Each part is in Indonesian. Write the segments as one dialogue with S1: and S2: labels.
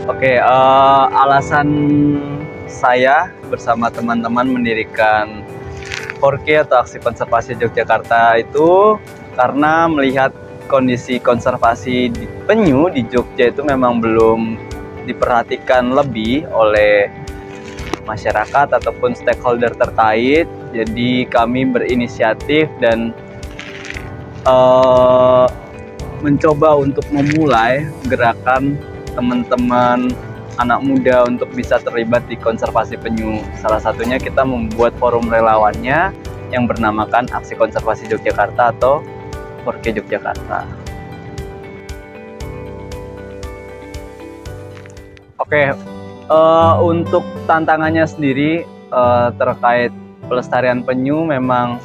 S1: Oke, alasan saya bersama teman-teman mendirikan 4K atau Aksi Konservasi Yogyakarta itu karena melihat kondisi konservasi di penyu di Jogja itu memang belum diperhatikan lebih oleh masyarakat ataupun stakeholder terkait. Jadi kami berinisiatif dan mencoba untuk memulai gerakan teman-teman anak muda untuk bisa terlibat di konservasi penyu. Salah satunya kita membuat forum relawannya yang bernamakan Aksi Konservasi Yogyakarta atau 4K Yogyakarta. Oke, untuk tantangannya sendiri terkait pelestarian penyu memang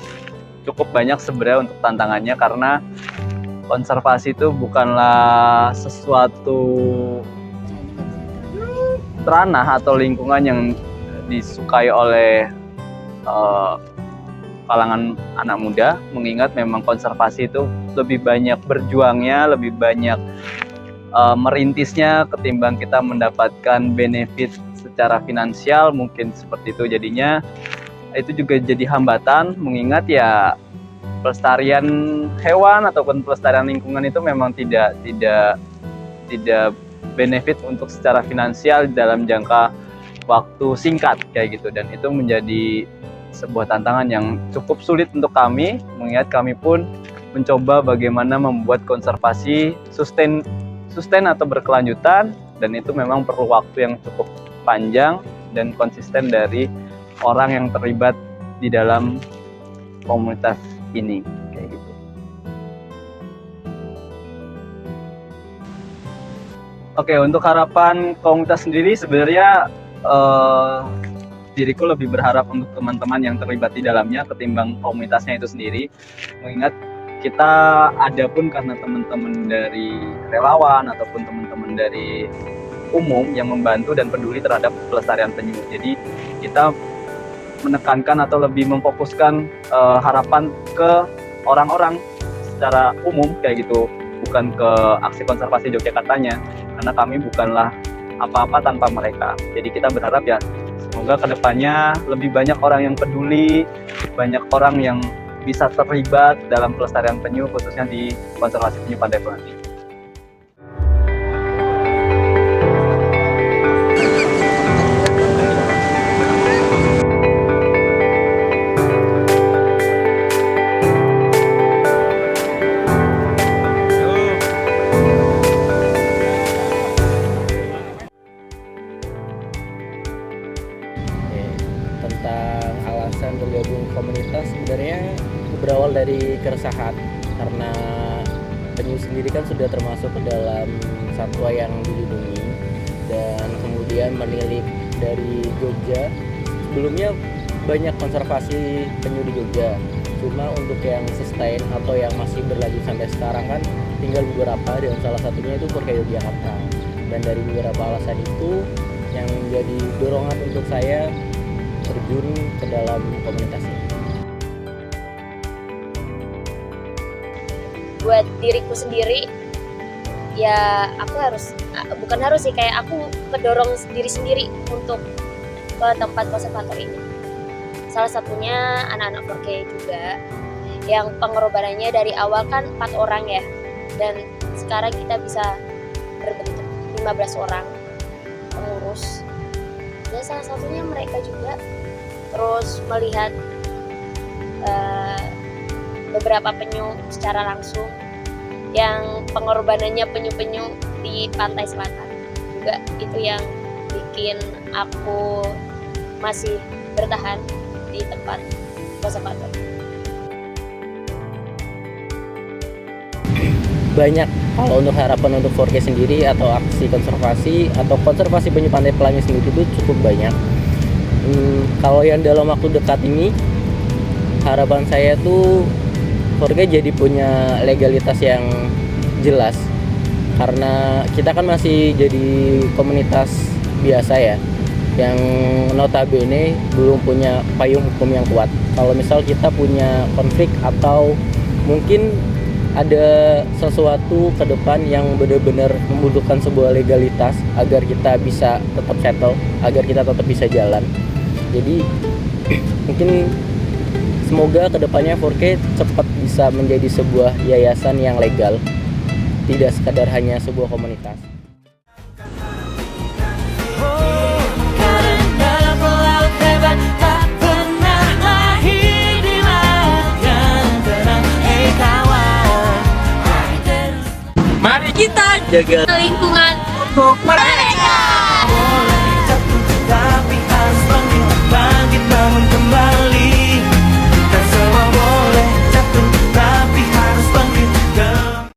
S1: cukup banyak sebenarnya untuk tantangannya, karena konservasi itu bukanlah sesuatu ranah atau lingkungan yang disukai oleh kalangan anak muda, mengingat memang konservasi itu lebih banyak berjuangnya, lebih banyak merintisnya ketimbang kita mendapatkan benefit secara finansial, mungkin seperti itu. Jadinya itu juga jadi hambatan, mengingat ya pelestarian hewan ataupun pelestarian lingkungan itu memang tidak benefit untuk secara finansial dalam jangka waktu singkat kayak gitu, dan itu menjadi sebuah tantangan yang cukup sulit untuk kami, mengingat kami pun mencoba bagaimana membuat konservasi sustain atau berkelanjutan, dan itu memang perlu waktu yang cukup panjang dan konsisten dari orang yang terlibat di dalam komunitas ini kayak gitu. Oke, untuk harapan komunitas sendiri sebenarnya diriku lebih berharap untuk teman-teman yang terlibat di dalamnya ketimbang komunitasnya itu sendiri, mengingat kita ada pun karena teman-teman dari relawan ataupun teman-teman dari umum yang membantu dan peduli terhadap pelestarian penyu. Jadi kita menekankan atau lebih memfokuskan harapan ke orang-orang secara umum kayak gitu, bukan ke Aksi Konservasi Yogyakartanya, karena kami bukanlah apa-apa tanpa mereka. Jadi kita berharap ya semoga kedepannya lebih banyak orang yang peduli, banyak orang yang bisa terlibat dalam pelestarian penyu, khususnya di konservasi penyu Pantai Pelangi.
S2: Tentang alasan bergabung komunitas, sebenarnya berawal dari keresahan karena penyu sendiri kan sudah termasuk ke dalam satwa yang dilindungi, dan kemudian menilik dari Jogja. Sebelumnya banyak konservasi penyu di Jogja, cuma untuk yang sustain atau yang masih berlanjut sampai sekarang kan tinggal beberapa, dan salah satunya itu 4K Yogyakarta. Dan dari beberapa alasan itu yang menjadi dorongan untuk saya terjun ke dalam komunitas ini.
S3: Buat diriku sendiri, ya aku bukan harus sih, kayak aku kedorong diri sendiri untuk ke tempat konservator ini. Salah satunya anak-anak 4K juga, yang pengorbanannya dari awal kan 4 orang ya, dan sekarang kita bisa berbentuk 15 orang pengurus. Dan salah satunya mereka juga, terus melihat beberapa penyu secara langsung, yang pengorbanannya penyu-penyu di pantai selatan juga, itu yang bikin aku masih bertahan di tempat konservator.
S2: Banyak kalau untuk harapan untuk 4K sendiri atau aksi konservasi atau konservasi penyu Pantai Pelangi sendiri itu cukup banyak. Kalau yang dalam waktu dekat ini, harapan saya tuh 4K jadi punya legalitas yang jelas, karena kita kan masih jadi komunitas biasa ya, yang notabene belum punya payung hukum yang kuat. Kalau misal kita punya konflik atau mungkin ada sesuatu ke depan yang benar-benar membutuhkan sebuah legalitas agar kita bisa tetap settle, agar kita tetap bisa jalan. Jadi mungkin semoga kedepannya 4K cepat bisa menjadi sebuah yayasan yang legal, tidak sekadar hanya sebuah komunitas.
S4: Mari kita jaga
S3: lingkungan
S4: untuk mereka.